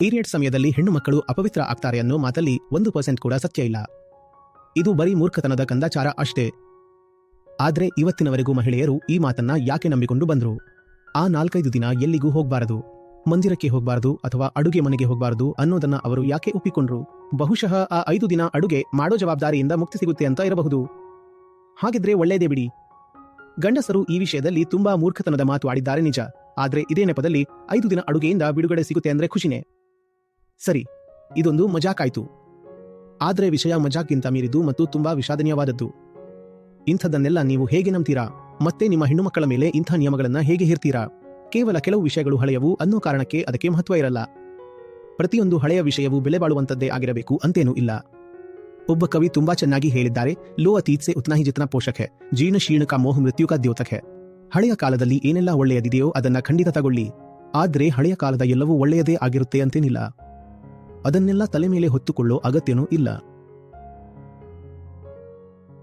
Period ಸಮಯದಲ್ಲಿ ಹೆಣ್ಣು ಮಕ್ಕಳು ಅಪವಿತ್ರ ಆಗ್ತಾರೆ ಅನ್ನೋ ಮಾತಲ್ಲಿ 1% ಕೂಡ ಸತ್ಯ ಇಲ್ಲ. ಇದು ಬರೀ ಮೂರ್ಖತನದ ಕಂದಾಚಾರ ಅಷ್ಟೇ. ಆದ್ರೆ ಇವತ್ತಿನವರೆಗೂ ಮಹಿಳೆಯರು ಈ ಮಾತನ್ನ ಯಾಕೆ ನಂಬಿಕೊಂಡು ಬಂದ್ರು? ಆ 4-5 ದಿನ ಎಲ್ಲಿಗೂ ಹೋಗ್ಬಾರದು, ಮಂದಿರಕ್ಕೆ ಹೋಗ್ಬಾರದು ಅಥವಾ ಅಡುಗೆ ಮನೆಗೆ ಹೋಗ್ಬಾರದು ಅನ್ನೋದನ್ನ ಅವರು ಯಾಕೆ ಒಪ್ಪಿಕೊಂಡ್ರು? ಬಹುಶಃ ಆ 5 ದಿನ ಅಡುಗೆ ಮಾಡೋ ಜವಾಬ್ದಾರಿಯಿಂದ ಮುಕ್ತಿ ಸಿಗುತ್ತೆ ಅಂತ ಇರಬಹುದು. ಹಾಗಿದ್ರೆ ಒಳ್ಳೇದೇ ಬಿಡಿ. ಗಂಡಸರು ಈ ವಿಷಯದಲ್ಲಿ ತುಂಬಾ ಮೂರ್ಖತನದ ಮಾತು ಆಡಿದ್ದಾರೆ ನಿಜ. ಆದ್ರೆ ಇದೇ ನೆಪದಲ್ಲಿ 5 ದಿನ ಅಡುಗೆಯಿಂದ ಬಿಡುಗಡೆ ಸಿಗುತ್ತೆ ಅಂದ್ರೆ ಖುಷಿನೇ. ಸರಿ, ಇದೊಂದು ಮಜಾಕಾಯ್ತು. ಆದ್ರೆ ವಿಷಯ ಮಜಾಕ್ಗಿಂತ ಮೀರಿದು ಮತ್ತು ತುಂಬಾ ವಿಷಾದನೀಯವಾದದ್ದು. ಇಂಥದ್ದನ್ನೆಲ್ಲ ನೀವು ಹೇಗೆ ನಂಬ್ತೀರಾ? ಮತ್ತೆ ನಿಮ್ಮ ಹೆಣ್ಣುಮಕ್ಕಳ ಮೇಲೆ ಇಂಥ ನಿಯಮಗಳನ್ನ ಹೇಗೆ ಹೇರ್ತೀರಾ? ಕೇವಲ ಕೆಲವು ವಿಷಯಗಳು ಹಳೆಯವು ಅನ್ನೋ ಕಾರಣಕ್ಕೆ ಅದಕ್ಕೆ ಮಹತ್ವ ಇರಲ್ಲ. ಪ್ರತಿಯೊಂದು ಹಳೆಯ ವಿಷಯವೂ ಬೆಲೆ ಬಾಳುವಂತದ್ದೇ ಆಗಿರಬೇಕು ಅಂತೇನೂ ಇಲ್ಲ. ಒಬ್ಬ ಕವಿ ತುಂಬಾ ಚೆನ್ನಾಗಿ ಹೇಳಿದ್ದಾರೆ, ಲೋ ಅತೀತ್ ಸೆ ಉತ್ನಾ ಹಿ ಜಿತ್ನಾ ಪೋಷಕ್ ಹೈ, ಜೀರ್ಣ ಶೀರ್ಣ ಕಾ ಮೋಹ ಮೃತ್ಯು ಕಾ ದ್ಯೋತಕ್ ಹೈ. ಹಳೆಯ ಕಾಲದಲ್ಲಿ ಏನೆಲ್ಲ ಒಳ್ಳೆಯದಿದೆಯೋ ಅದನ್ನ ಖಂಡಿತ ತಗೊಳ್ಳಿ. ಆದ್ರೆ ಹಳೆಯ ಕಾಲದ ಎಲ್ಲವೂ ಒಳ್ಳೆಯದೇ ಆಗಿರುತ್ತೆ ಅಂತೇನಿಲ್ಲ. ಅದನ್ನೆಲ್ಲ ತಲೆ ಮೇಲೆ ಹೊತ್ತುಕೊಳ್ಳೋ ಅಗತ್ಯನೂ ಇಲ್ಲ.